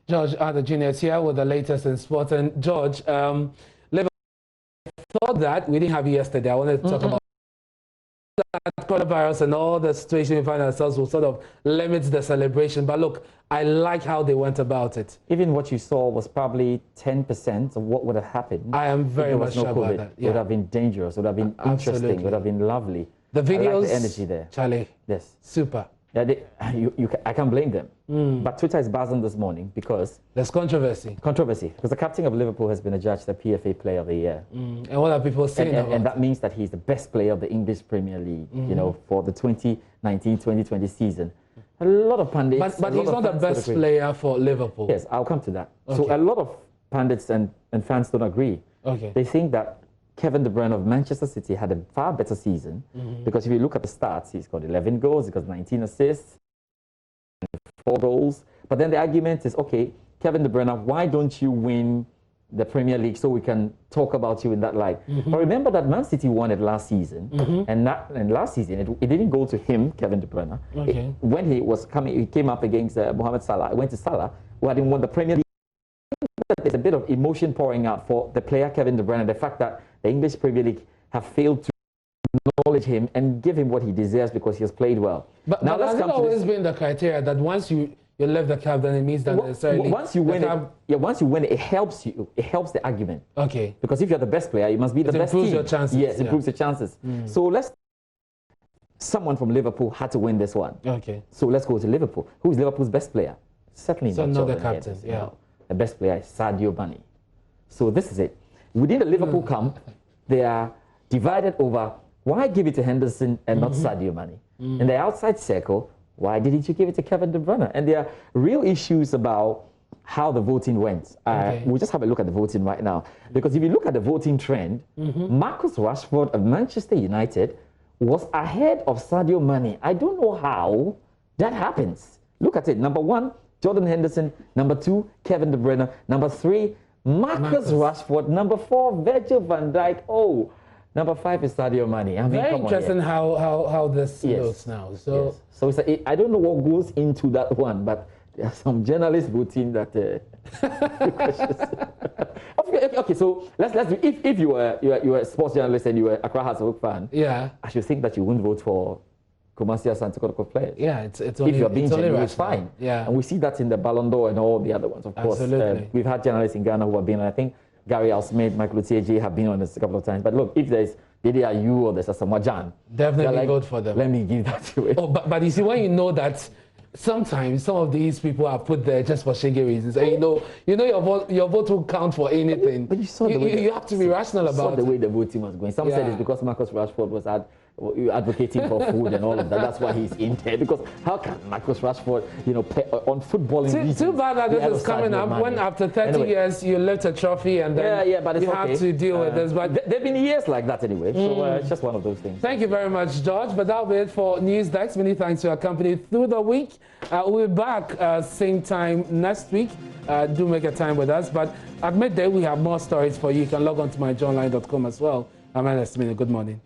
George the Junior is here with the latest in sport. And George, Liverpool thought that we didn't have it yesterday. I wanted to talk about that coronavirus and all the situation we find ourselves will sort of limit the celebration. But look, I like how they went about it. Even what you saw was probably 10% of what would have happened. I am very much sure about that. Yeah. It would have been dangerous, it would have been interesting, it would have been lovely. The videos, I like the energy there. Charlie, yes, super. Yeah, I can't blame them. But Twitter is buzzing this morning because there's controversy. Because the captain of Liverpool has been adjudged the PFA Player of the Year. And what are people saying about and that means that he's the best player of the English Premier League, you know, for the 2019-2020 season. A lot of pundits... But he's not the best player for Liverpool. Yes, I'll come to that. Okay. So a lot of pundits and fans don't agree. Okay. They think that Kevin De Bruyne of Manchester City had a far better season because if you look at the stats, he's got 11 goals, he's got 19 assists, 4 goals. But then the argument is, okay, Kevin De Bruyne, why don't you win the Premier League so we can talk about you in that light? But remember that Man City won it last season, and last season it didn't go to him, Kevin De Bruyne. Okay. When he came up against Mohamed Salah. It went to Salah, who hadn't won the Premier League. There's a bit of emotion pouring out for the player Kevin De Bruyne, and the fact that the English Premier League have failed to acknowledge him and give him what he deserves because he has played well. But now has it always been the criteria that once you left the club, then it means that necessarily once you win it, it helps you. It helps the argument. Okay. Because if you're the best player, you must be the best team. It improves your chances. Yes, it improves your chances. So someone from Liverpool had to win this one. Okay. So let's go to Liverpool. Who is Liverpool's best player? Certainly not the captain. Yeah. No. The best player is Sadio Mane. So this is it. Within the Liverpool camp, they are divided over why give it to Henderson and not Sadio Mane. In the outside circle, why didn't you give it to Kevin De Bruyne? And there are real issues about how the voting went. We'll just have a look at the voting right now. Because if you look at the voting trend, Marcus Rashford of Manchester United was ahead of Sadio Mane. I don't know how that happens. Look at it. Number 1, Jordan Henderson. Number 2, Kevin De Bruyne. Number 3, Marcus Rashford. Number 4, Virgil van Dijk. Oh, number 5 is Sadio Mane. I mean, very interesting how this looks now. So, so I don't know what goes into that one, but there are some journalists voting that. Okay, so let's do. If you were a sports journalist and you were a Accra Hearts fan, yeah, I should think that you wouldn't vote for Kumasi Asante Kotoko players. Yeah, it's only, if you're being genuine, it's rational. fine. Yeah, and we see that in the Ballon d'Or and all the other ones, of course. Absolutely. We've had journalists in Ghana who have been, and I think Gary Alsmith, Michael Utieji have been on this a couple of times. But look, if there's Didiayu or there's Asamoah Gyan, definitely vote for them. Let me give that to it. Oh, but you see, when you know that sometimes some of these people are put there just for shaggy reasons, and you know your vote will count for anything. But you saw the way you have to be rational about it. The way the voting was going. Some said it's because Marcus Rashford was advocating for food and all of that. That's why he's in there. Because how can Marcus Rashford, play on footballing reasons? Too bad that this is coming up when after 30 years you left a trophy and then but it's you have to deal with this. But there have been years like that anyway. So it's just one of those things. Thank you very much, George. But that'll be it for News Desk. Many thanks to our company through the week. We'll be back same time next week. Do make a time with us. But at midday we have more stories for you. You can log on to myjohnline.com as well. I'm Ernest Mina. Good morning.